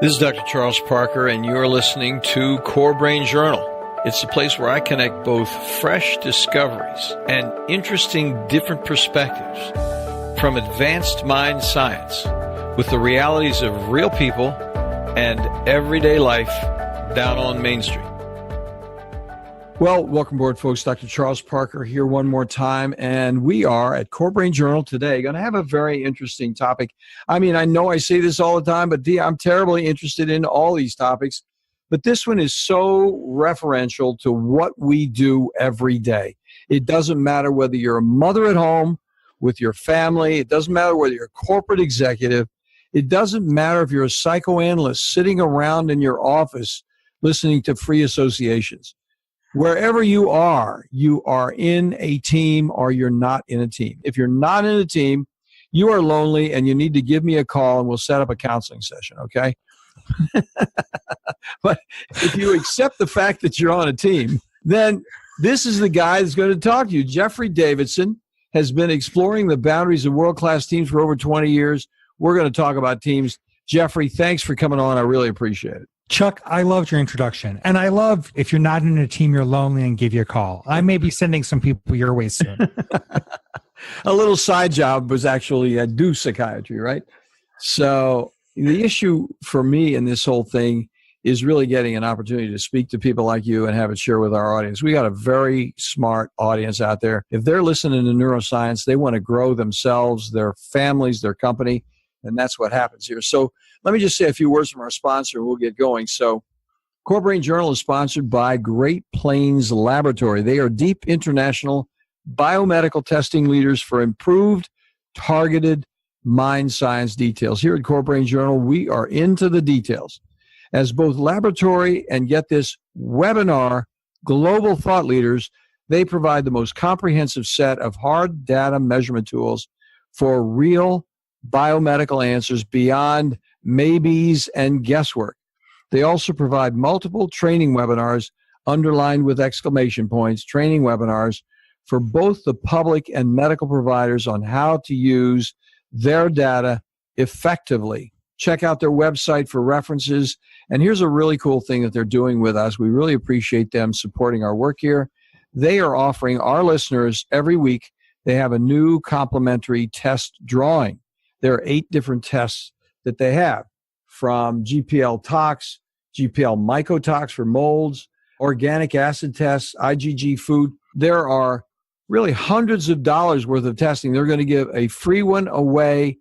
This is Dr. Charles Parker, and you're listening to Core Brain Journal. It's the place where I connect both fresh discoveries and interesting different perspectives from advanced mind science with the realities of real people and everyday life down on Main Street. Well, welcome aboard, folks. Dr. Charles Parker here one more time, and we are at Core Brain Journal today going to have a very interesting topic. I mean, I know I say this all the time, but I'm terribly interested in all these topics, but this one is so referential to what we do every day. It doesn't matter whether you're a mother at home with your family. It doesn't matter whether you're a corporate executive. It doesn't matter if you're a psychoanalyst sitting around in your office listening to free associations. Wherever you are in a team or you're not in a team. If you're not in a team, you are lonely and you need to give me a call and we'll set up a counseling session, okay? But if you accept the fact that you're on a team, then this is the guy that's going to talk to you. Jeffrey Davidson has been exploring the boundaries of world-class teams for over 20 years. We're going to talk about teams. Jeffrey, thanks for coming on. I really appreciate it. Chuck, I loved your introduction. And I love if you're not in a team, you're lonely and give you a call. I may be sending some people your way soon. A little side job was actually do psychiatry, right? So the issue for me in this whole thing is really getting an opportunity to speak to people like you and have it share with our audience. We got a very smart audience out there. If they're listening to neuroscience, they want to grow themselves, their families, their company, and that's what happens here. So let me just say a few words from our sponsor and we'll get going. So Core Brain Journal is sponsored by Great Plains Laboratory. They are deep international biomedical testing leaders for improved, targeted mind science details. Here at Core Brain Journal, we are into the details. As both laboratory and, get this, webinar global thought leaders, they provide the most comprehensive set of hard data measurement tools for real biomedical answers beyond maybes and guesswork. They also provide multiple training webinars underlined with exclamation points, training webinars for both the public and medical providers on how to use their data effectively. Check out their website for references. And here's a really cool thing that they're doing with us. We really appreciate them supporting our work here. They are offering our listeners every week, they have a new complimentary test drawing. There are 8 different tests that they have, from GPL tox, GPL mycotox for molds, organic acid tests, IgG food. There are really hundreds of dollars worth of testing. They're going to give a free one away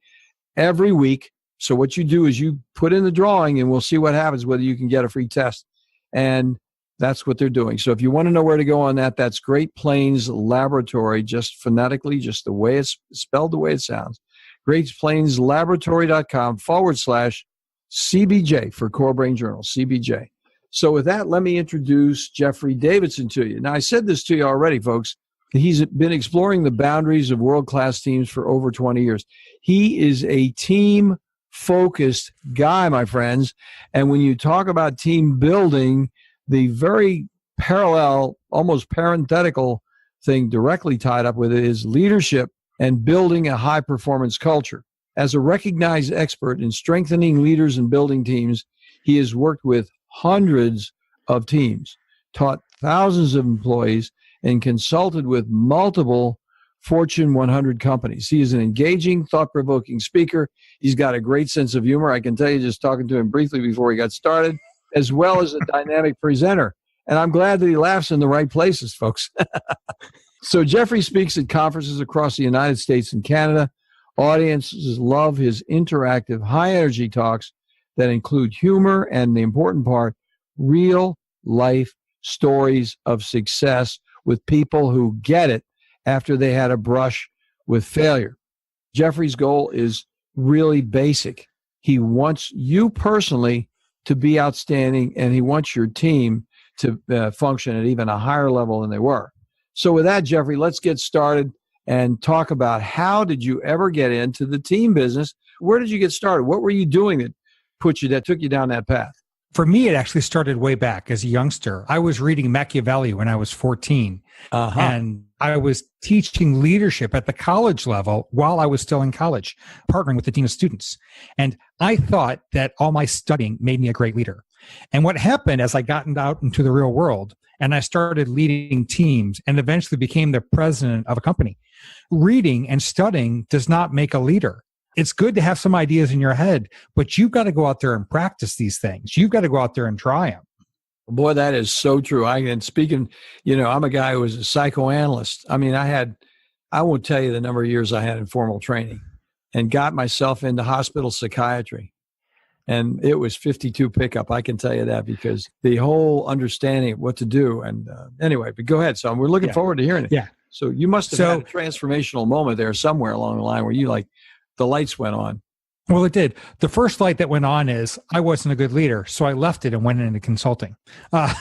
every week. So what you do is you put in the drawing and we'll see what happens, whether you can get a free test. And that's what they're doing. So if you want to know where to go on that, that's Great Plains Laboratory, just phonetically, just the way it's spelled, the way it sounds. greatplainslaboratory.com/CBJ for Core Brain Journal, CBJ. So with that, let me introduce Jeffrey Davidson to you. Now, I said this to you already, folks. He's been exploring the boundaries of world-class teams for over 20 years. He is a team-focused guy, my friends. And when you talk about team building, the very parallel, almost parenthetical thing directly tied up with it is leadership and building a high-performance culture. As a recognized expert in strengthening leaders and building teams, he has worked with hundreds of teams, taught thousands of employees, and consulted with multiple Fortune 100 companies. He is an engaging, thought-provoking speaker. He's got a great sense of humor. I can tell you, just talking to him briefly before he got started, as well as a dynamic presenter. And I'm glad that he laughs in the right places, folks. So Jeffrey speaks at conferences across the United States and Canada. Audiences love his interactive, high-energy talks that include humor and, the important part, real-life stories of success with people who get it after they had a brush with failure. Jeffrey's goal is really basic. He wants you personally to be outstanding, and he wants your team to function at even a higher level than they were. So with that, Jeffrey, let's get started and talk about how did you ever get into the team business? Where did you get started? What were you doing that took you down that path? For me, it actually started way back as a youngster. I was reading Machiavelli when I was 14. And I was teaching leadership at the college level while I was still in college, partnering with the dean of students. And I thought that all my studying made me a great leader. And what happened as I got out into the real world and I started leading teams and eventually became the president of a company, reading and studying does not make a leader. It's good to have some ideas in your head, but you've got to go out there and practice these things. You've got to go out there and try them. Boy, that is so true. And speaking, I'm a guy who was a psychoanalyst. I mean, I won't tell you the number of years I had in formal training and got myself into hospital psychiatry. And it was 52 pickup. I can tell you that because the whole understanding of what to do. And anyway, but go ahead. So we're looking forward to hearing it. Yeah. So you must have had a transformational moment there somewhere along the line where you the lights went on. Well, it did. The first light that went on is I wasn't a good leader, so I left it and went into consulting. That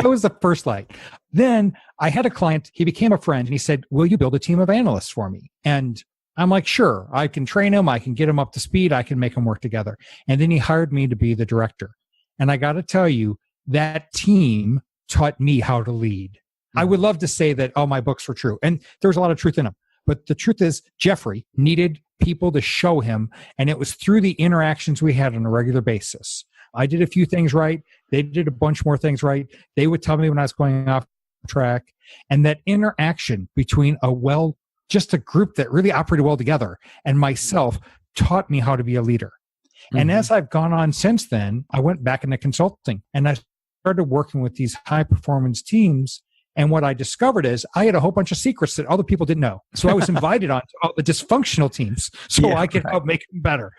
was the first light. Then I had a client, he became a friend, and he said, will you build a team of analysts for me? And I'm like, sure, I can train him, I can get him up to speed, I can make them work together. And then he hired me to be the director. And I got to tell you, that team taught me how to lead. I would love to say that all my books were true, and there was a lot of truth in them. But the truth is, Jeffrey needed people to show him, and it was through the interactions we had on a regular basis. I did a few things right. They did a bunch more things right. They would tell me when I was going off track. And that interaction between just a group that really operated well together and myself taught me how to be a leader. Mm-hmm. And as I've gone on since then, I went back into consulting and I started working with these high performance teams. And what I discovered is I had a whole bunch of secrets that other people didn't know. So I was invited on to all the dysfunctional teams so I could help make them better.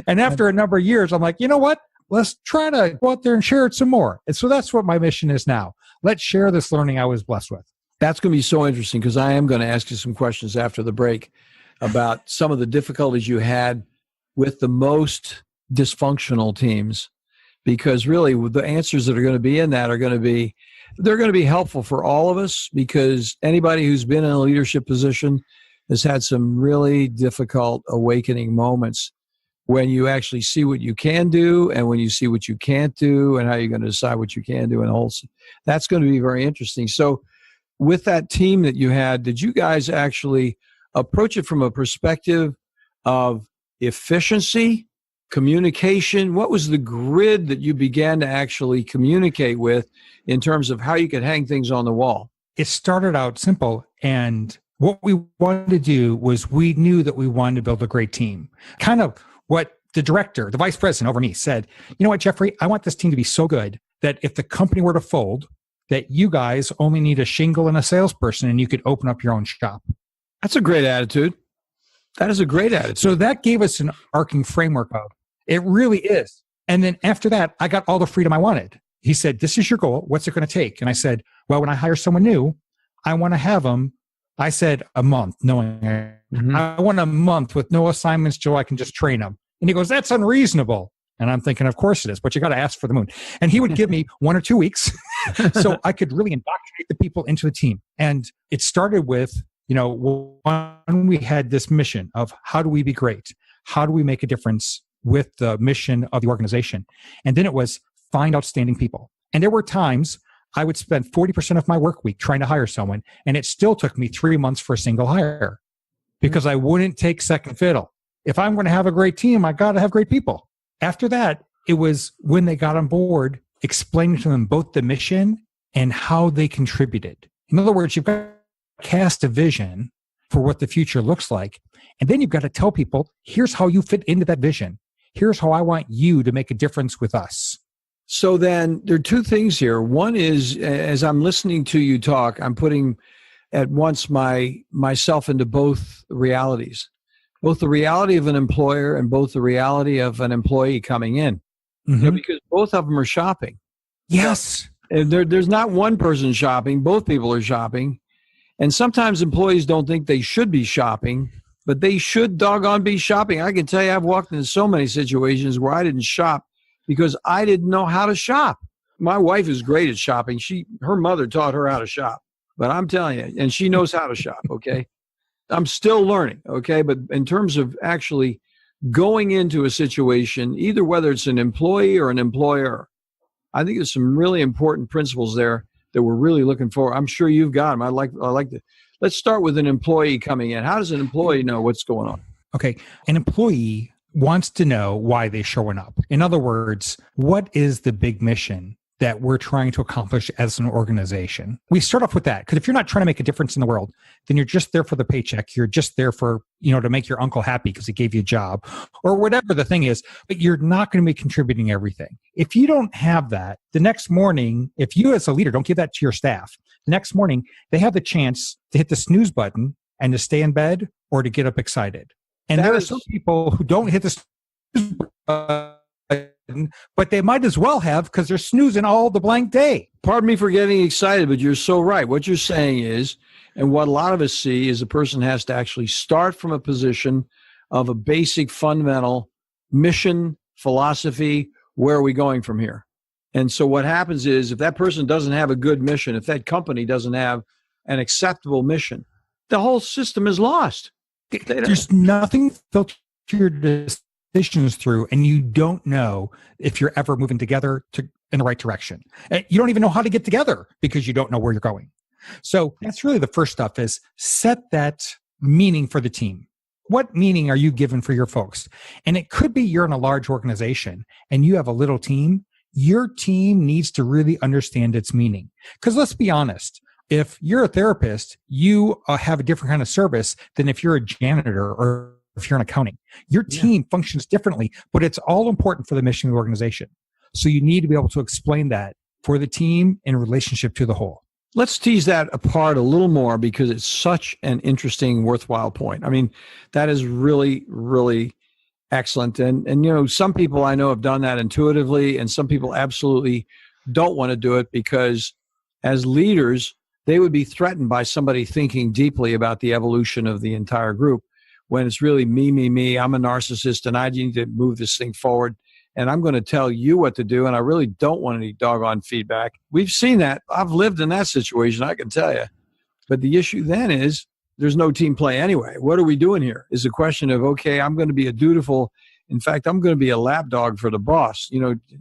And after a number of years, I'm like, you know what? Let's try to go out there and share it some more. And so that's what my mission is now. Let's share this learning I was blessed with. That's going to be so interesting because I am going to ask you some questions after the break about some of the difficulties you had with the most dysfunctional teams, because really the answers that are going to be in that are going to be, they're going to be helpful for all of us, because anybody who's been in a leadership position has had some really difficult awakening moments when you actually see what you can do and when you see what you can't do and how you're going to decide what you can do. And that's going to be very interesting. So with that team that you had, did you guys actually approach it from a perspective of efficiency, communication? What was the grid that you began to actually communicate with in terms of how you could hang things on the wall? It started out simple, and what we wanted to do was we knew that we wanted to build a great team. Kind of what the director, the vice president over me said, you know what, Jeffrey, I want this team to be so good that if the company were to fold, that you guys only need a shingle and a salesperson and you could open up your own shop. That's a great attitude. That is a great attitude. So that gave us an arcing framework of, it really is. And then after that, I got all the freedom I wanted. He said, this is your goal. What's it going to take? And I said, well, when I hire someone new, I want to have them, I said a month, knowing I want a month with no assignments so I can just train them. And he goes, that's unreasonable. And I'm thinking, of course it is, but you got to ask for the moon. And he would give me 1 or 2 weeks so I could really indoctrinate the people into the team. And it started with, when we had this mission of how do we be great? How do we make a difference with the mission of the organization? And then it was find outstanding people. And there were times I would spend 40% of my work week trying to hire someone, and it still took me 3 months for a single hire because I wouldn't take second fiddle. If I'm going to have a great team, I got to have great people. After that, it was when they got on board, explaining to them both the mission and how they contributed. In other words, you've got to cast a vision for what the future looks like. And then you've got to tell people, here's how you fit into that vision. Here's how I want you to make a difference with us. So then there are two things here. One is, as I'm listening to you talk, I'm putting at once myself into both realities, both the reality of an employer and both the reality of an employee coming in, because both of them are shopping. Yes. And there's not one person shopping. Both people are shopping. And sometimes employees don't think they should be shopping, but they should doggone be shopping. I can tell you I've walked into so many situations where I didn't shop because I didn't know how to shop. My wife is great at shopping. Her mother taught her how to shop. But I'm telling you, and she knows how to shop, okay? I'm still learning, okay? But in terms of actually going into a situation, either whether it's an employee or an employer, I think there's some really important principles there that we're really looking for? I'm sure you've got them. I like to. Let's start with an employee coming in. How does an employee know what's going on? Okay. An employee wants to know why they're showing up. In other words, what is the big mission that we're trying to accomplish as an organization? We start off with that, because if you're not trying to make a difference in the world, then you're just there for the paycheck. You're just there for, to make your uncle happy because he gave you a job or whatever the thing is, but you're not going to be contributing everything. If you don't have that, the next morning, if you as a leader don't give that to your staff, the next morning they have the chance to hit the snooze button and to stay in bed or to get up excited. And there are some people who don't hit the snooze button, but they might as well have, because they're snoozing all the blank day. Pardon me for getting excited, but you're so right. What you're saying is, and what a lot of us see, is a person has to actually start from a position of a basic fundamental mission, philosophy. Where are we going from here? And so what happens is, if that person doesn't have a good mission, if that company doesn't have an acceptable mission, the whole system is lost. There's nothing to filter your decisions through, and you don't know if you're ever moving together in the right direction. You don't even know how to get together because you don't know where you're going. So that's really the first stuff, is set that meaning for the team. What meaning are you given for your folks? And it could be you're in a large organization and you have a little team. Your team needs to really understand its meaning. Because let's be honest, if you're a therapist, you have a different kind of service than if you're a janitor or if you're in accounting. Your team functions differently, but it's all important for the mission of the organization. So you need to be able to explain that for the team in relationship to the whole. Let's tease that apart a little more, because it's such an interesting, worthwhile point. I mean, that is really, really excellent. And some people I know have done that intuitively, and some people absolutely don't want to do it because as leaders, they would be threatened by somebody thinking deeply about the evolution of the entire group, when it's really me. I'm a narcissist and I need to move this thing forward. And I'm going to tell you what to do. And I really don't want any doggone feedback. We've seen that. I've lived in that situation, I can tell you. But the issue then is there's no team play anyway. What are we doing here? Is a question of, okay, I'm going to be in fact, I'm going to be a lapdog for the boss.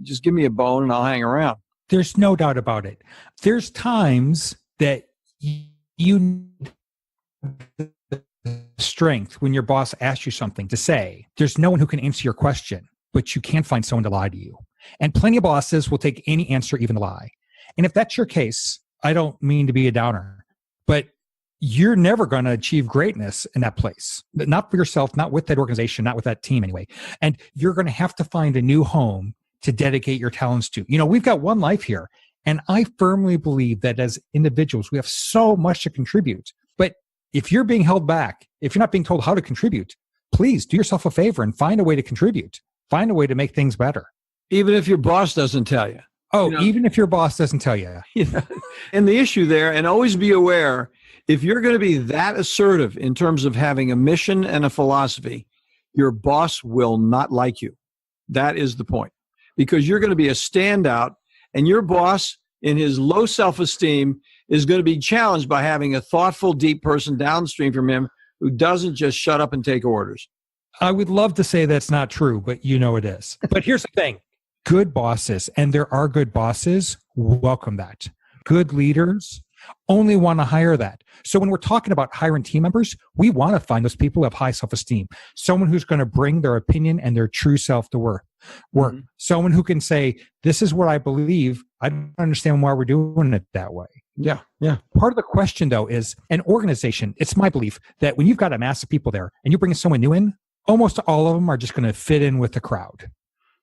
Just give me a bone and I'll hang around. There's no doubt about it. There's times that you need strength when your boss asks you something to say. There's no one who can answer your question, but you can't find someone to lie to you. And plenty of bosses will take any answer, even a lie. And if that's your case, I don't mean to be a downer, but you're never going to achieve greatness in that place. Not for yourself, not with that organization, not with that team anyway. And you're going to have to find a new home to dedicate your talents to. We've got one life here. And I firmly believe that as individuals, we have so much to contribute. But if you're being held back, if you're not being told how to contribute, please do yourself a favor and find a way to contribute. Find a way to make things better. Even if your boss doesn't tell you. Even if your boss doesn't tell you. And the issue there, and always be aware, if you're going to be that assertive in terms of having a mission and a philosophy, your boss will not like you. That is the point. Because you're going to be a standout, and your boss, in his low self-esteem, is going to be challenged by having a thoughtful, deep person downstream from him who doesn't just shut up and take orders. I would love to say that's not true, but it is. But here's the thing. Good bosses, and there are good bosses, welcome that. Good leaders only want to hire that. So when we're talking about hiring team members, we want to find those people who have high self-esteem. Someone who's going to bring their opinion and their true self to work. Mm-hmm. Someone who can say, this is what I believe. I don't understand why we're doing it that way. Yeah. Part of the question, though, is an organization. It's my belief that when you've got a mass of people there and you bring someone new in, almost all of them are just going to fit in with the crowd.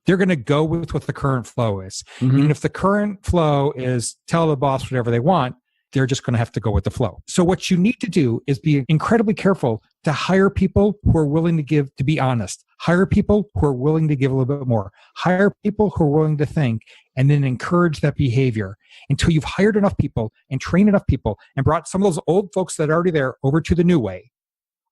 They're going to go with what the current flow is. Mm-hmm. And if the current flow is tell the boss whatever they want, they're just going to have to go with the flow. So what you need to do is be incredibly careful to hire people who are willing to be honest. Hire people who are willing to give a little bit more. Hire people who are willing to think, and then encourage that behavior until you've hired enough people and trained enough people and brought some of those old folks that are already there over to the new way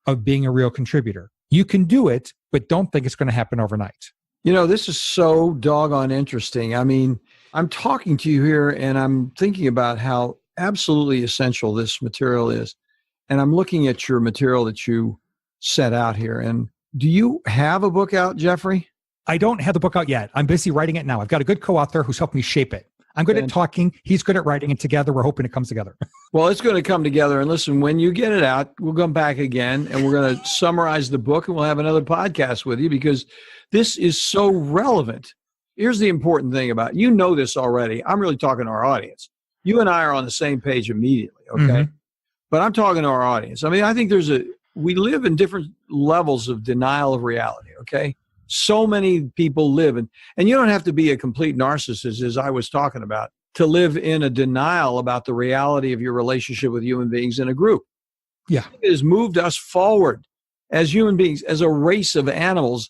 of being a real contributor. You can do it, but don't think it's going to happen overnight. This is so doggone interesting. I mean, I'm talking to you here and I'm thinking about how absolutely essential this material is. And I'm looking at your material that you set out here. And do you have a book out, Jeffrey? I don't have the book out yet. I'm busy writing it now. I've got a good co-author who's helped me shape it. I'm good at talking. He's good at writing. And together, we're hoping it comes together. Well, it's going to come together. And listen, when you get it out, we'll come back again and we're going to summarize the book and we'll have another podcast with you because this is so relevant. Here's the important thing about it. You know this already. I'm really talking to our audience. You and I are on the same page immediately, okay? Mm-hmm. But I'm talking to our audience. I mean, I think we live in different levels of denial of reality, okay? So many people live, and you don't have to be a complete narcissist, as I was talking about, to live in a denial about the reality of your relationship with human beings in a group. Yeah. It has moved us forward as human beings, as a race of animals.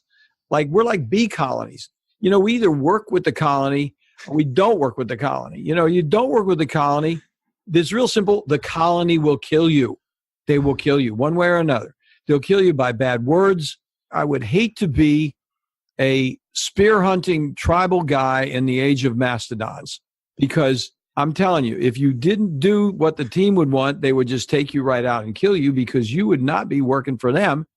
Like we're like bee colonies. You know, we either work with the colony or we don't work with the colony. You know, you don't work with the colony. It's real simple. The colony will kill you. They will kill you one way or another. They'll kill you by bad words. I would hate to be a spear hunting tribal guy in the age of mastodons, because I'm telling you, if you didn't do what the team would want, they would just take you right out and kill you because you would not be working for them.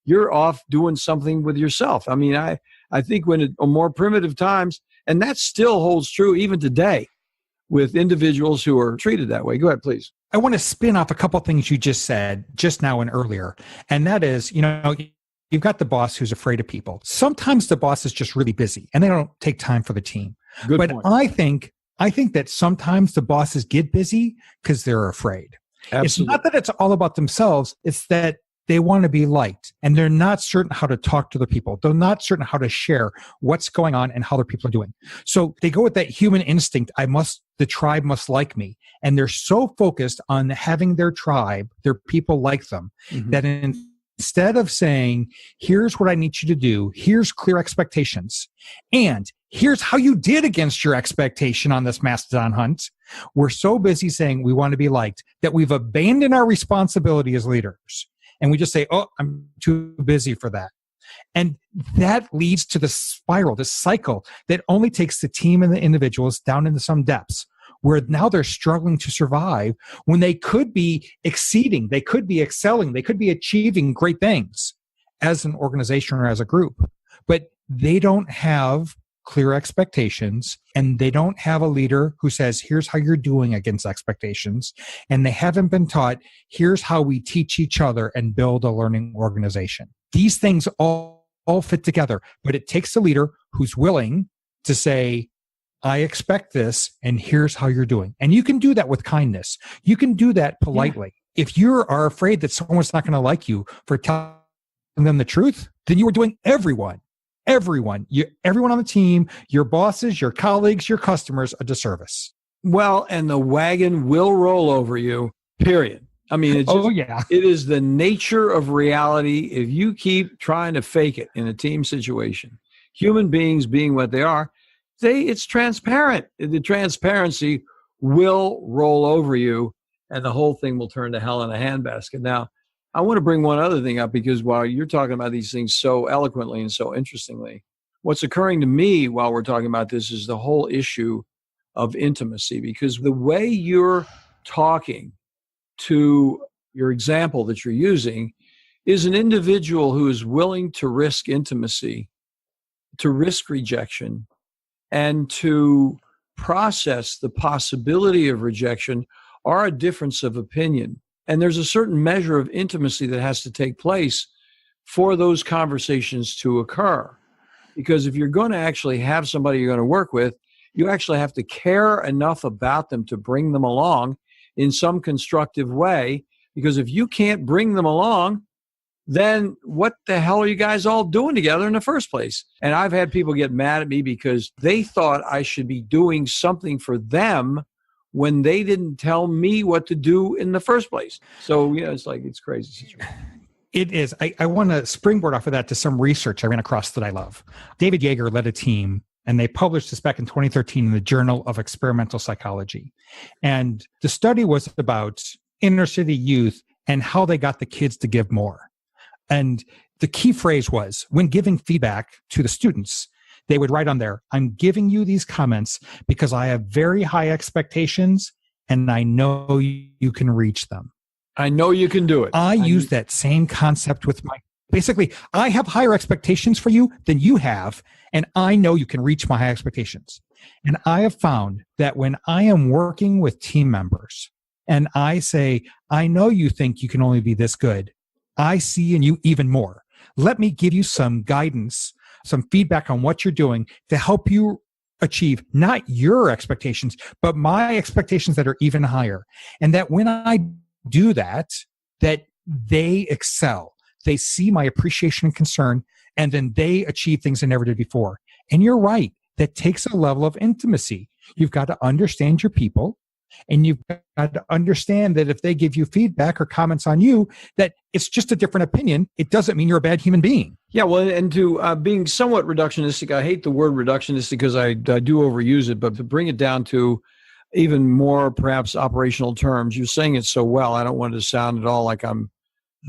You're off doing something with yourself. I mean, I think when in more primitive times, and that still holds true even today with individuals who are treated that way. Go ahead, please. I want to spin off a couple of things you just said just now and earlier. And that is, you know, you've got the boss who's afraid of people. Sometimes the boss is just really busy and they don't take time for the team. Good but point. I think that sometimes the bosses get busy because they're afraid. Absolutely. It's not that it's all about themselves. It's that they want to be liked and they're not certain how to talk to the people. They're not certain how to share what's going on and how their people are doing. So they go with that human instinct. The tribe must like me. And they're so focused on having their tribe, their people like them, that instead of saying, here's what I need you to do, here's clear expectations, and here's how you did against your expectation on this mastodon hunt, we're so busy saying we want to be liked that we've abandoned our responsibility as leaders. And we just say, oh, I'm too busy for that. And that leads to the spiral, this cycle that only takes the team and the individuals down into some depths where now they're struggling to survive when they could be exceeding, they could be excelling, they could be achieving great things as an organization or as a group. But they don't have clear expectations and they don't have a leader who says, here's how you're doing against expectations. And they haven't been taught, here's how we teach each other and build a learning organization. These things all fit together, but it takes a leader who's willing to say, I expect this, and here's how you're doing. And you can do that with kindness. You can do that politely. Yeah. If you are afraid that someone's not going to like you for telling them the truth, then you are doing everyone on the team, your bosses, your colleagues, your customers, a disservice. Well, and the wagon will roll over you, period. I mean, it is the nature of reality. If you keep trying to fake it in a team situation, human beings being what they are, it's transparent. The transparency will roll over you and the whole thing will turn to hell in a handbasket. Now, I want to bring one other thing up because while you're talking about these things so eloquently and so interestingly, what's occurring to me while we're talking about this is the whole issue of intimacy, because the way you're talking to your example that you're using is an individual who is willing to risk intimacy, to risk rejection, and to process the possibility of rejection or a difference of opinion. And there's a certain measure of intimacy that has to take place for those conversations to occur. Because if you're going to actually have somebody you're going to work with, you actually have to care enough about them to bring them along in some constructive way. Because if you can't bring them along, then what the hell are you guys all doing together in the first place? And I've had people get mad at me because they thought I should be doing something for them when they didn't tell me what to do in the first place. So, it's crazy situation. It is. I want to springboard off of that to some research I ran across that I love. David Yeager led a team, and they published this back in 2013 in the Journal of Experimental Psychology. And the study was about inner city youth and how they got the kids to give more. And the key phrase was, when giving feedback to the students, they would write on there, I'm giving you these comments because I have very high expectations and I know you can reach them. I know you can do it. I use that same concept with basically, I have higher expectations for you than you have, and I know you can reach my high expectations. And I have found that when I am working with team members and I say, I know you think you can only be this good. I see in you even more. Let me give you some guidance, some feedback on what you're doing to help you achieve not your expectations, but my expectations that are even higher. And that when I do that, that they excel. They see my appreciation and concern, and then they achieve things they never did before. And you're right. That takes a level of intimacy. You've got to understand your people, and you've got to understand that if they give you feedback or comments on you, that it's just a different opinion. It doesn't mean you're a bad human being. Yeah, well, and to being somewhat reductionistic, I hate the word reductionistic because I do overuse it, but to bring it down to even more perhaps operational terms, you're saying it so well. I don't want it to sound at all like I'm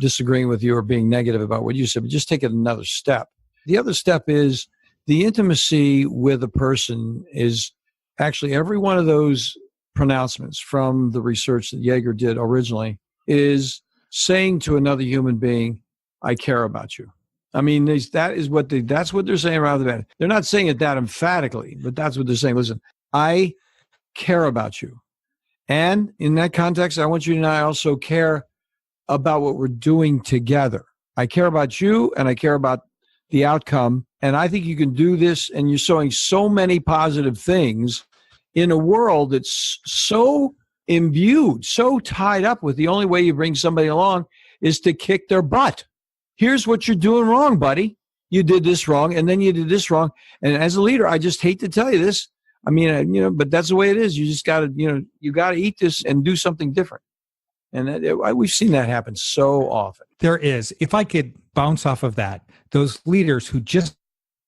disagreeing with you or being negative about what you said, but just take it another step. The other step is the intimacy with a person is actually every one of those pronouncements from the research that Yeager did originally is saying to another human being, I care about you. I mean, that's what they're saying rather than, they're not saying it that emphatically, but that's what they're saying. Listen, I care about you. And in that context, I want you to know I also care about what we're doing together. I care about you and I care about the outcome. And I think you can do this, and you're showing so many positive things in a world that's so imbued, so tied up with the only way you bring somebody along is to kick their butt. Here's what you're doing wrong, buddy. You did this wrong, and then you did this wrong. And as a leader, I just hate to tell you this. I mean, but that's the way it is. You just got to, you got to eat this and do something different. And we've seen that happen so often. There is. If I could bounce off of that, those leaders who just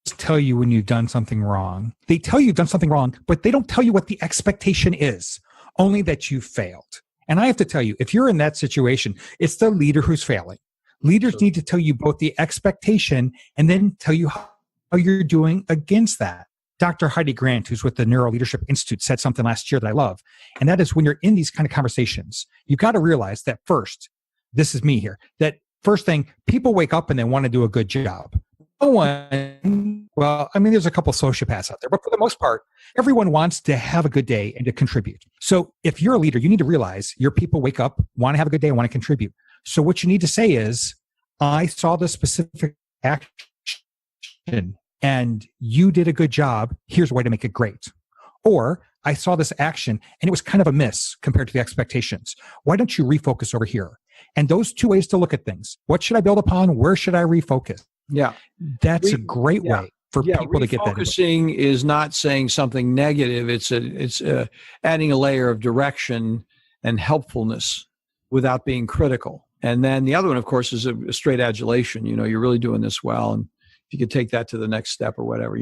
tell you when you've done something wrong, they tell you you've done something wrong, but they don't tell you what the expectation is, only that you failed. And I have to tell you, if you're in that situation, it's the leader who's failing. Leaders need to tell you both the expectation and then tell you how you're doing against that. Dr. Heidi Grant, who's with the Neuro Leadership Institute, said something last year that I love. And that is when you're in these kind of conversations, you've got to realize that first, this is me here, that first thing, people wake up and they want to do a good job. No one, well, I mean, there's a couple sociopaths out there, but for the most part, everyone wants to have a good day and to contribute. So if you're a leader, you need to realize your people wake up, want to have a good day, and want to contribute. So what you need to say is, I saw the specific action and you did a good job. Here's a way to make it great. Or I saw this action and it was kind of a miss compared to the expectations. Why don't you refocus over here? And those two ways to look at things. What should I build upon? Where should I refocus? Yeah. That's a great way for people to get that. Refocusing is not saying something negative. It's adding a layer of direction and helpfulness without being critical. And then the other one, of course, is a straight adulation. You're really doing this well. And if you could take that to the next step or whatever.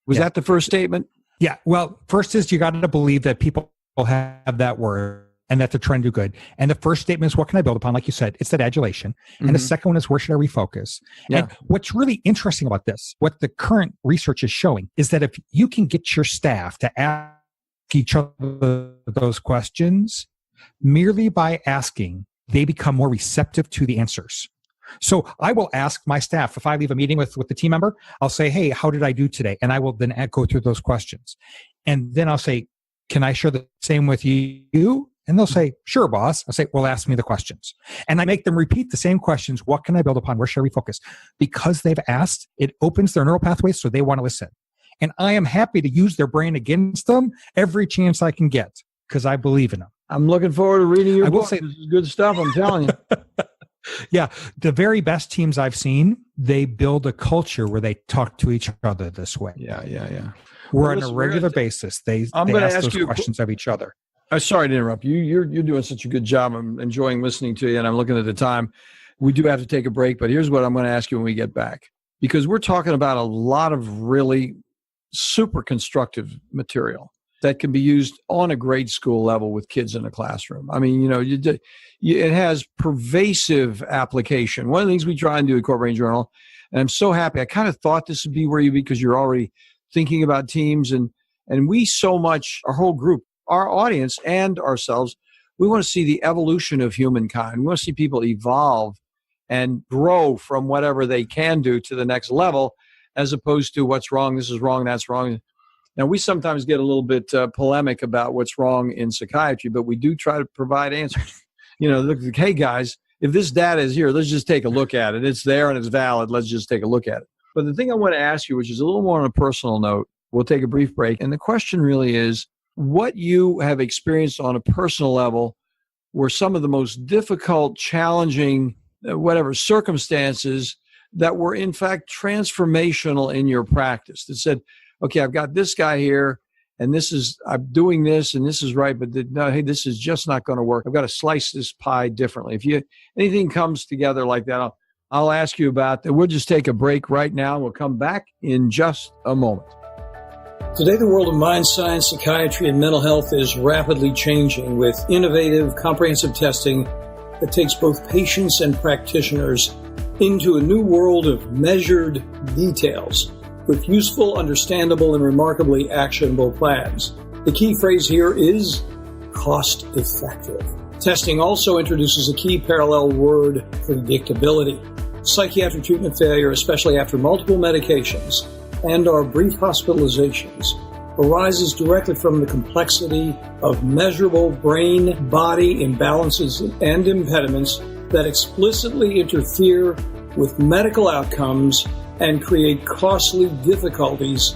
Was that the first statement? Yeah. Well, first is you got to believe that people have that word and that they're trying to do good. And the first statement is, what can I build upon? Like you said, it's that adulation. Mm-hmm. And the second one is, where should I refocus? Yeah. And what's really interesting about this, what the current research is showing, is that if you can get your staff to ask each other those questions, merely by asking, they become more receptive to the answers. So I will ask my staff, if I leave a meeting with the team member, I'll say, hey, how did I do today? And I will then go through those questions. And then I'll say, can I share the same with you? And they'll say, sure, boss. I'll say, well, ask me the questions. And I make them repeat the same questions. What can I build upon? Where should I refocus? Because they've asked, it opens their neural pathways, so they want to listen. And I am happy to use their brain against them every chance I can get, because I believe in them. I'm looking forward to reading your book. This is good stuff, I'm telling you. Yeah. The very best teams I've seen, they build a culture where they talk to each other this way. Yeah. On a regular basis, they ask those questions of each other. Sorry to interrupt you. You're doing such a good job. I'm enjoying listening to you, and I'm looking at the time. We do have to take a break, but here's what I'm going to ask you when we get back. Because we're talking about a lot of really super constructive material that can be used on a grade school level with kids in a classroom. I mean, it has pervasive application. One of the things we try and do at Corporate Brain Journal, and I'm so happy, I kind of thought this would be where you'd be because you're already thinking about teams, and we so much, our whole group, our audience and ourselves, we want to see the evolution of humankind. We want to see people evolve and grow from whatever they can do to the next level, as opposed to what's wrong, this is wrong, that's wrong. Now, we sometimes get a little bit polemic about what's wrong in psychiatry, but we do try to provide answers. Look, hey, guys, if this data is here, let's just take a look at it. It's there and it's valid. Let's just take a look at it. But the thing I want to ask you, which is a little more on a personal note, we'll take a brief break. And the question really is what you have experienced on a personal level were some of the most difficult, challenging, circumstances that were in fact transformational in your practice that said, okay, I've got this guy here and I'm doing this and this is right, but no, hey, this is just not going to work. I've got to slice this pie differently. If anything comes together like that, I'll ask you about that. We'll just take a break right now. We'll come back in just a moment. Today, the world of mind science, psychiatry, and mental health is rapidly changing with innovative, comprehensive testing that takes both patients and practitioners into a new world of measured details with useful, understandable, and remarkably actionable plans. The key phrase here is cost-effective. Testing also introduces a key parallel word, predictability. Psychiatric treatment failure, especially after multiple medications and or brief hospitalizations, arises directly from the complexity of measurable brain-body imbalances and impediments that explicitly interfere with medical outcomes and create costly difficulties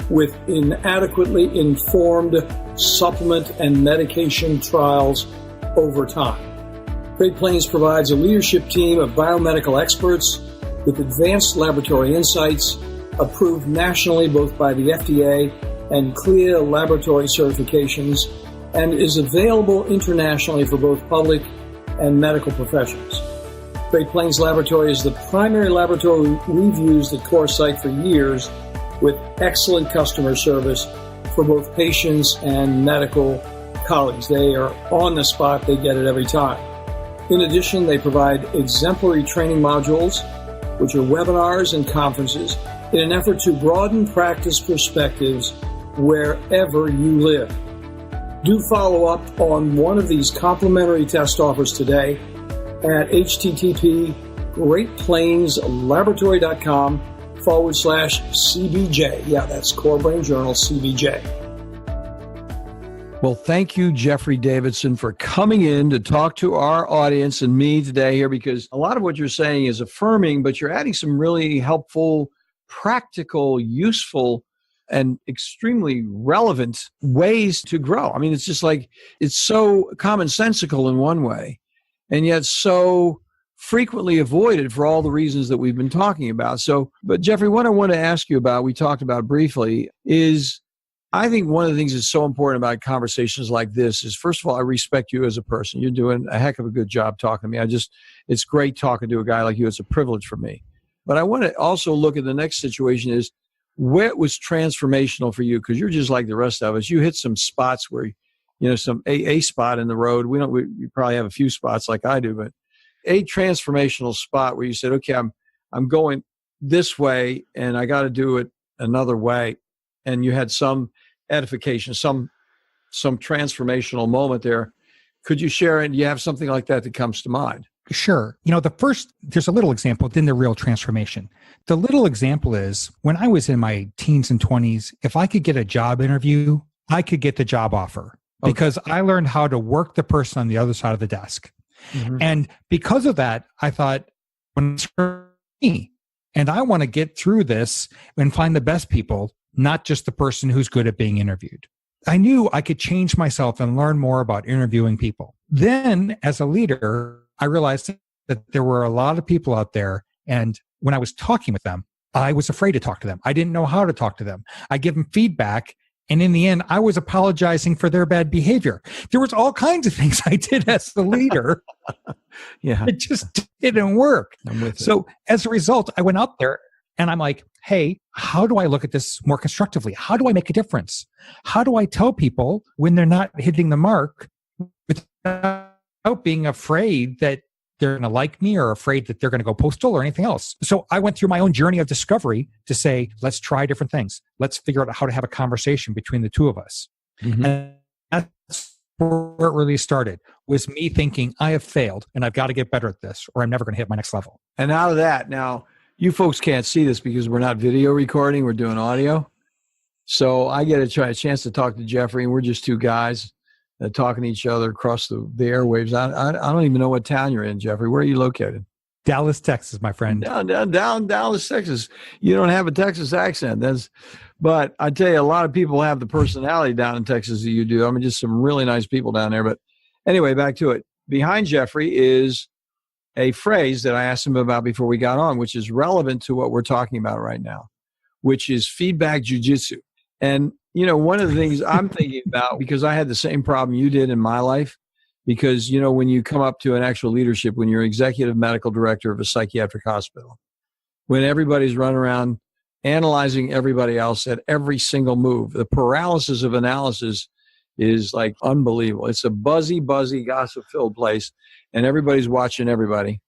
with inadequately informed supplement and medication trials over time. Great Plains provides a leadership team of biomedical experts with advanced laboratory insights, approved nationally both by the FDA and CLIA laboratory certifications, and is available internationally for both public and medical professions. Great Plains Laboratory is the primary laboratory we've used at CoreSight for years, with excellent customer service for both patients and medical colleagues. They are on the spot. They get it every time. In addition, they provide exemplary training modules, which are webinars and conferences, in an effort to broaden practice perspectives wherever you live. Do follow up on one of these complimentary test offers today at http://greatplainslaboratory.com/CBJ. Yeah, that's Core Brain Journal CBJ. Well, thank you, Jeffrey Davidson, for coming in to talk to our audience and me today here, because a lot of what you're saying is affirming, but you're adding some really helpful, practical, useful, and extremely relevant ways to grow. I mean, it's just like, it's so commonsensical in one way, and yet so frequently avoided for all the reasons that we've been talking about. So, but Jeffrey, what I want to ask you about, we talked about briefly, is I think one of the things that's so important about conversations like this is, first of all, I respect you as a person. You're doing a heck of a good job talking to me. It's great talking to a guy like you. It's a privilege for me. But I want to also look at the next situation is, where was transformational for you? Because you're just like the rest of us. You hit some spots where, some a spot in the road. You probably have a few spots like I do, but a transformational spot where you said, okay, I'm going this way and I got to do it another way. And you had some edification, some transformational moment there. Could you share it? Do you have something like that comes to mind? Sure. There's a little example, then the real transformation. The little example is when I was in my teens and 20s, if I could get a job interview, I could get the job offer because I learned how to work the person on the other side of the desk. Mm-hmm. And because of that, I thought, when it's for me, and I want to get through this and find the best people, not just the person who's good at being interviewed. I knew I could change myself and learn more about interviewing people. Then, as a leader, I realized that there were a lot of people out there, and when I was talking with them, I was afraid to talk to them. I didn't know how to talk to them. I give them feedback, and in the end, I was apologizing for their bad behavior. There was all kinds of things I did as the leader. Yeah, it just didn't work. So as a result, I went out there, and I'm like, hey, how do I look at this more constructively? How do I make a difference? How do I tell people when they're not hitting the mark without being afraid that they're going to like me or afraid that they're going to go postal or anything else? So I went through my own journey of discovery to say, let's try different things. Let's figure out how to have a conversation between the two of us. Mm-hmm. And that's where it really started, was me thinking, I have failed and I've got to get better at this or I'm never going to hit my next level. And out of that, now, you folks can't see this because we're not video recording, we're doing audio. So I get a chance to talk to Jeffrey, and we're just two guys talking to each other across the airwaves. I don't even know what town you're in, Jeffrey. Where are you located? Dallas, Texas, my friend. Down Dallas, Texas. You don't have a Texas accent. But I tell you, a lot of people have the personality down in Texas that you do. I mean, just some really nice people down there. But anyway, back to it. Behind Jeffrey is a phrase that I asked him about before we got on, which is relevant to what we're talking about right now, which is feedback jujitsu. And, one of the things I'm thinking about, because I had the same problem you did in my life, because, when you come up to an actual leadership, when you're executive medical director of a psychiatric hospital, when everybody's running around analyzing everybody else at every single move, the paralysis of analysis is like unbelievable. It's a buzzy, gossip-filled place, and everybody's watching everybody.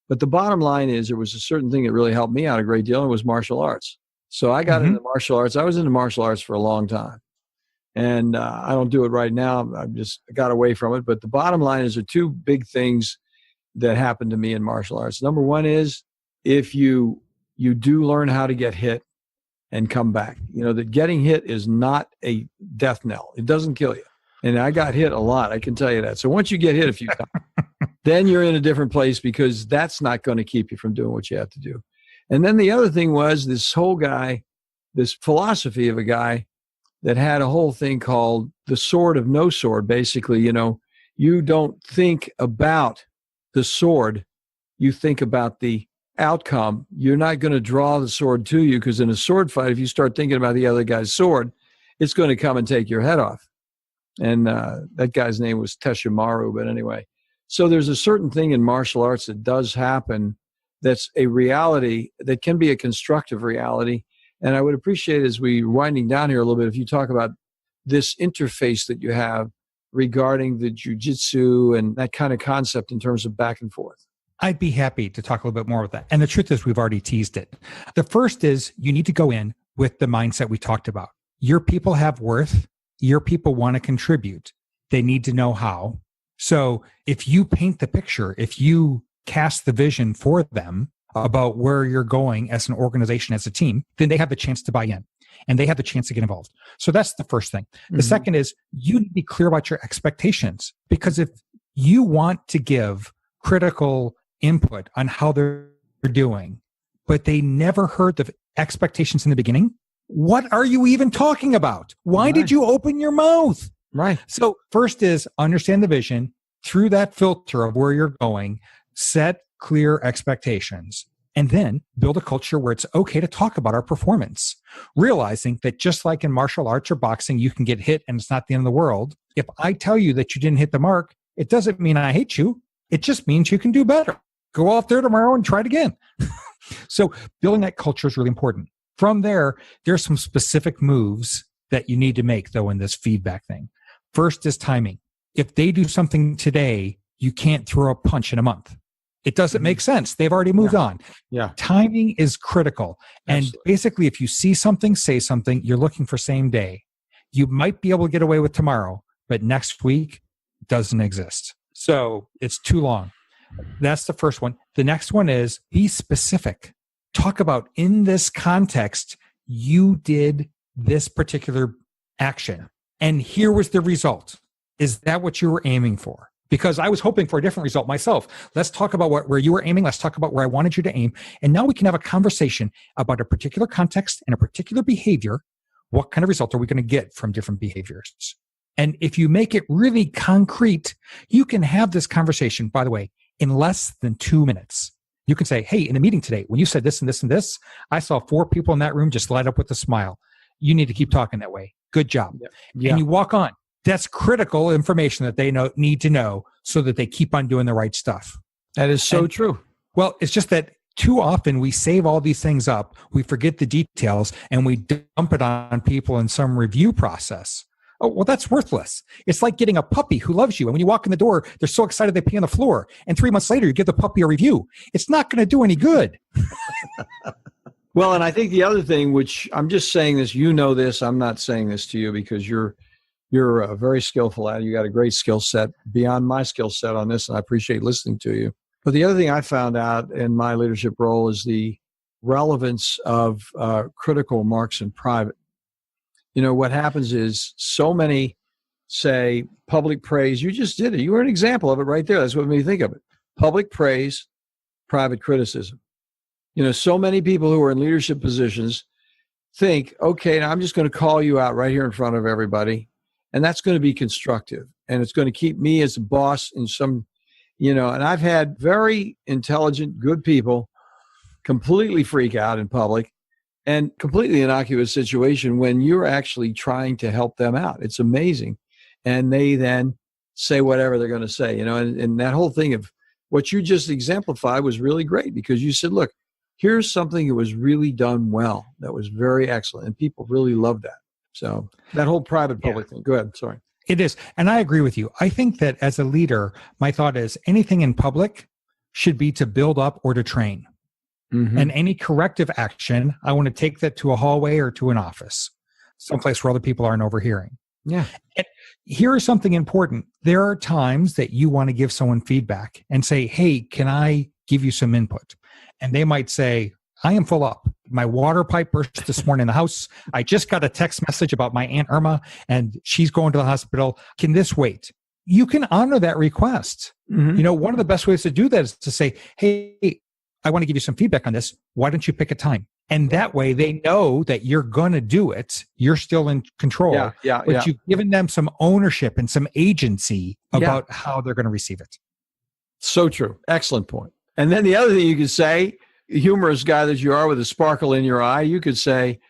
But the bottom line is there was a certain thing that really helped me out a great deal, and it was martial arts. So I got into martial arts. I was into martial arts for a long time. And I don't do it right now. I got away from it. But the bottom line is there are two big things that happened to me in martial arts. Number one is if you do learn how to get hit and come back, that getting hit is not a death knell. It doesn't kill you. And I got hit a lot. I can tell you that. So once you get hit a few times, then you're in a different place, because that's not going to keep you from doing what you have to do. And then the other thing was this philosophy of a guy that had a whole thing called the sword of no sword. Basically, you don't think about the sword, you think about the outcome. You're not going to draw the sword to you, because in a sword fight, if you start thinking about the other guy's sword, it's going to come and take your head off. And that guy's name was Teshimaru, but anyway. So there's a certain thing in martial arts that does happen that's a reality that can be a constructive reality. And I would appreciate, as we're winding down here a little bit, if you talk about this interface that you have regarding the jiu-jitsu and that kind of concept in terms of back and forth. I'd be happy to talk a little bit more with that. And the truth is, we've already teased it. The first is you need to go in with the mindset we talked about. Your people have worth. Your people want to contribute. They need to know how. So if you paint the picture, if you cast the vision for them about where you're going as an organization, as a team, then they have the chance to buy in and they have the chance to get involved. So that's the first thing. The second is you need to be clear about your expectations, because if you want to give critical input on how they're doing, but they never heard the expectations in the beginning, what are you even talking about? Why did you open your mouth? Right. So first is understand the vision through that filter of where you're going, set clear expectations, and then build a culture where it's okay to talk about our performance, realizing that just like in martial arts or boxing, you can get hit and it's not the end of the world. If I tell you that you didn't hit the mark, it doesn't mean I hate you. It just means you can do better. Go out there tomorrow and try it again. So building that culture is really important. From there, there's some specific moves that you need to make, though, in this feedback thing. First is timing. If they do something today, you can't throw a punch in a month. It doesn't make sense. They've already moved on. Yeah. Timing is critical. And Absolutely. basically, if you see something, say something, you're looking for same day. You might be able to get away with tomorrow, but next week doesn't exist. So it's too long. That's the first one. The next one is be specific. Talk about, in this context, you did this particular action, and here was the result. Is that what you were aiming for? Because I was hoping for a different result myself. Let's talk about where you were aiming. Let's talk about where I wanted you to aim. And now we can have a conversation about a particular context and a particular behavior. What kind of result are we going to get from different behaviors? And if you make it really concrete, you can have this conversation, by the way, in less than 2 minutes. You can say, hey, in the meeting today, when you said this and this and this, I saw 4 people in that room just light up with a smile. You need to keep talking that way. Good job. Yeah. And you walk on. That's critical information that they need to know so that they keep on doing the right stuff. That is so true. Well, it's just that too often we save all these things up, we forget the details, and we dump it on people in some review process. Oh, well, that's worthless. It's like getting a puppy who loves you. And when you walk in the door, they're so excited they pee on the floor. And 3 months later, you give the puppy a review. It's not going to do any good. Well, and I think the other thing, which I'm just saying this, you know this, I'm not saying this to you because you're very skillful at it. You got a great skill set beyond my skill set on this, and I appreciate listening to you. But the other thing I found out in my leadership role is the relevance of critical remarks in private. what happens is so many say public praise. You just did it. You were an example of it right there. That's what made me think of it. Public praise, private criticism. So many people who are in leadership positions think, okay, now I'm just going to call you out right here in front of everybody. And that's going to be constructive. And it's going to keep me as a boss in some, and I've had very intelligent, good people completely freak out in public and completely innocuous situation when you're actually trying to help them out. It's amazing. And they then say whatever they're going to say, and that whole thing of what you just exemplified was really great because you said, look, here's something that was really done well. That was very excellent. And people really loved that. So that whole private public thing. Go ahead. Sorry. It is. And I agree with you. I think that as a leader, my thought is anything in public should be to build up or to train. Mm-hmm. And any corrective action, I want to take that to a hallway or to an office, someplace where other people aren't overhearing. Yeah. And here is something important. There are times that you want to give someone feedback and say, hey, can I give you some input? And they might say, I am full up. My water pipe burst this morning in the house. I just got a text message about my Aunt Irma and she's going to the hospital. Can this wait? You can honor that request. Mm-hmm. One of the best ways to do that is to say, hey, I want to give you some feedback on this. Why don't you pick a time? And that way they know that you're going to do it. You're still in control. But you've given them some ownership and some agency about how they're going to receive it. So true. Excellent point. And then the other thing you could say, humorous guy that you are with a sparkle in your eye, you could say,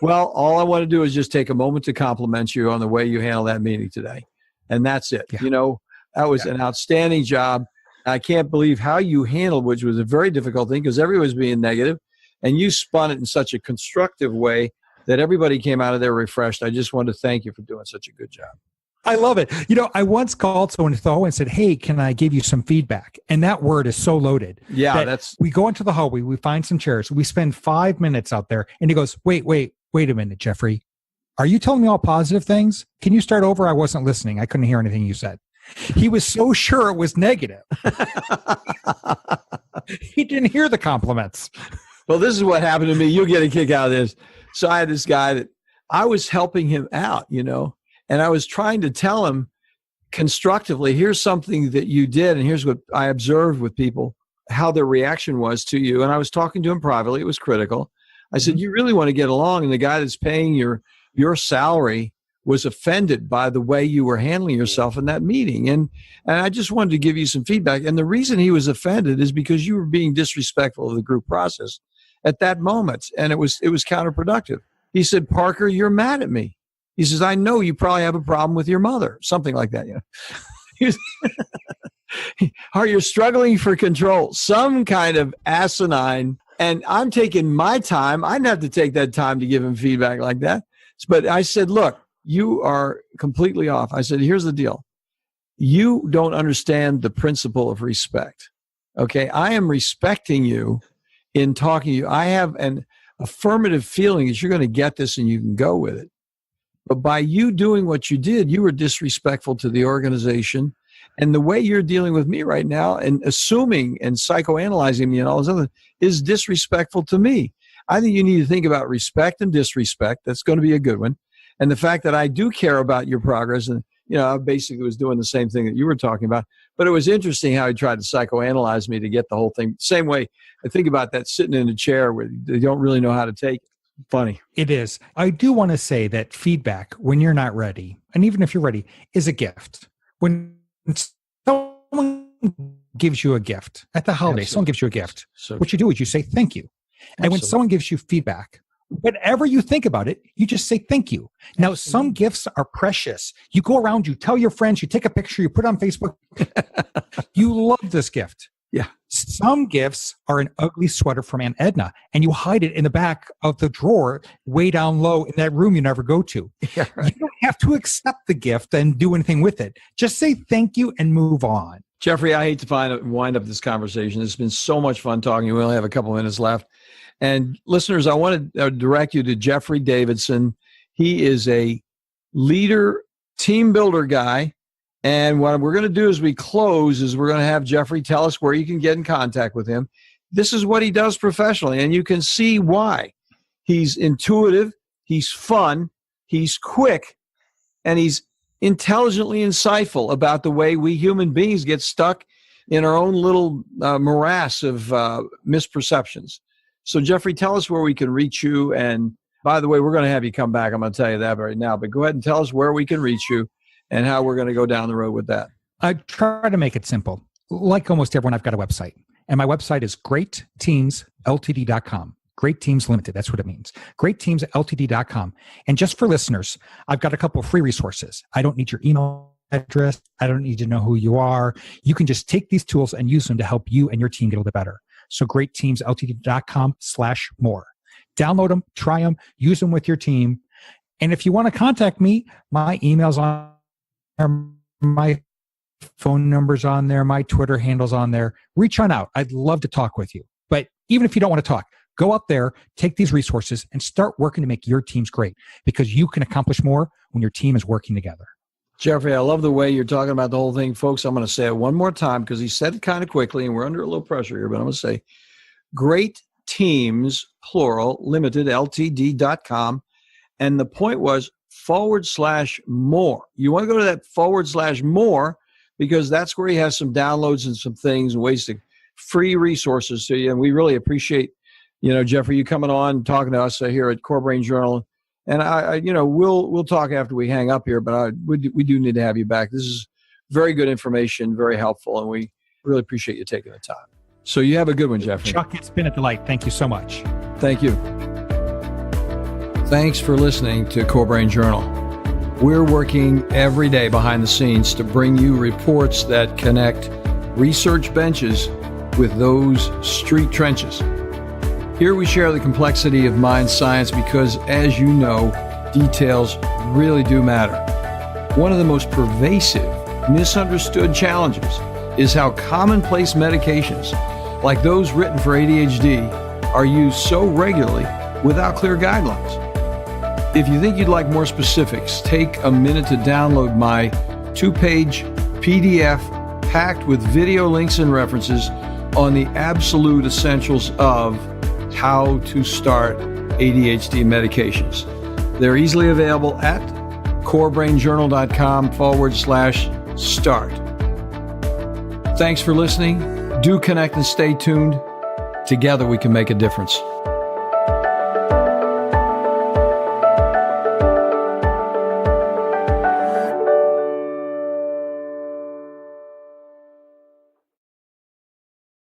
well, all I want to do is just take a moment to compliment you on the way you handled that meeting today. And that's it. Yeah. That was an outstanding job. I can't believe how you handled, which was a very difficult thing because everybody was being negative, and you spun it in such a constructive way that everybody came out of there refreshed. I just want to thank you for doing such a good job. I love it. I once called someone and said, hey, can I give you some feedback? And that word is so loaded. Yeah, we go into the hallway, we find some chairs, we spend 5 minutes out there, and he goes, wait a minute, Jeffrey. Are you telling me all positive things? Can you start over? I wasn't listening. I couldn't hear anything you said. He was so sure it was negative. He didn't hear the compliments. Well, this is what happened to me. You'll get a kick out of this. So I had this guy that I was helping him out, and I was trying to tell him constructively, here's something that you did, and here's what I observed with people, how their reaction was to you. And I was talking to him privately. It was critical. I said, you really want to get along, and the guy that's paying your salary was offended by the way you were handling yourself in that meeting. And I just wanted to give you some feedback. And the reason he was offended is because you were being disrespectful of the group process at that moment. And it was counterproductive. He said, Parker, you're mad at me. He says, I know you probably have a problem with your mother. Something like that. Are you struggling for control? Some kind of asinine. And I'm taking my time. I didn't have to take that time to give him feedback like that. But I said, look, you are completely off. I said, here's the deal. You don't understand the principle of respect. Okay. I am respecting you in talking to you. I have an affirmative feeling that you're going to get this and you can go with it. But by you doing what you did, you were disrespectful to the organization. And the way you're dealing with me right now and assuming and psychoanalyzing me and all this other is disrespectful to me. I think you need to think about respect and disrespect. That's going to be a good one. And the fact that I do care about your progress, and I basically was doing the same thing that you were talking about. But it was interesting how he tried to psychoanalyze me to get the whole thing. Same way I think about that sitting in a chair where they don't really know how to take it. Funny. It is. I do want to say that feedback, when you're not ready, and even if you're ready, is a gift. When someone gives you a gift at the holiday, Absolutely. Someone gives you a gift. So what you do is you say thank you. And Absolutely. when someone gives you feedback, whatever you think about it, you just say thank you. Now, Absolutely. some gifts are precious. You go around, you tell your friends, you take a picture, you put it on Facebook. You love this gift. Yeah. Some gifts are an ugly sweater from Aunt Edna, and you hide it in the back of the drawer way down low in that room you never go to. Yeah, right. You don't have to accept the gift and do anything with it. Just say thank you and move on. Jeffrey, I hate to wind up this conversation. It's been so much fun talking. We only have a couple minutes left. And listeners, I want to direct you to Jeffrey Davidson. He is a leader, team builder guy. And what we're going to do as we close is we're going to have Jeffrey tell us where you can get in contact with him. This is what he does professionally, and you can see why. He's intuitive. He's fun. He's quick, and he's intelligently insightful about the way we human beings get stuck in our own little morass of misperceptions. So, Jeffrey, tell us where we can reach you. And by the way, we're going to have you come back. I'm going to tell you that right now. But go ahead and tell us where we can reach you and how we're going to go down the road with that. I try to make it simple. Like almost everyone, I've got a website. And my website is greatteamsltd.com. Great Teams Limited. That's what it means. greatteamsltd.com. And just for listeners, I've got a couple of free resources. I don't need your email address. I don't need to know who you are. You can just take these tools and use them to help you and your team get a little bit better. So greatteamsltd.com/more. Download them, try them, use them with your team. And if you want to contact me, my email's on there, my phone number's on there, my Twitter handle's on there. Reach on out. I'd love to talk with you. But even if you don't want to talk, go out there, take these resources, and start working to make your teams great, because you can accomplish more when your team is working together. Jeffrey, I love the way you're talking about the whole thing. Folks, I'm going to say it one more time because he said it kind of quickly and we're under a little pressure here, but I'm going to say Great Teams, plural, limited, ltd.com. And the point was /more. You want to go to that /more because that's where he has some downloads and some things and ways to free resources to you. And we really appreciate, Jeffrey, you coming on, talking to us here at Core Brain Journal. And we'll talk after we hang up here, but we do need to have you back. This is very good information, very helpful, and we really appreciate you taking the time. So you have a good one, Jeffrey. Chuck, it's been a delight. Thank you so much. Thank you. Thanks for listening to Core Brain Journal. We're working every day behind the scenes to bring you reports that connect research benches with those street trenches. Here we share the complexity of mind science because, as you know, details really do matter. One of the most pervasive, misunderstood challenges is how commonplace medications, like those written for ADHD, are used so regularly without clear guidelines. If you think you'd like more specifics, take a minute to download my 2-page PDF packed with video links and references on the absolute essentials of how to start ADHD medications. They're easily available at corebrainjournal.com/start. Thanks for listening. Do connect and stay tuned. Together we can make a difference.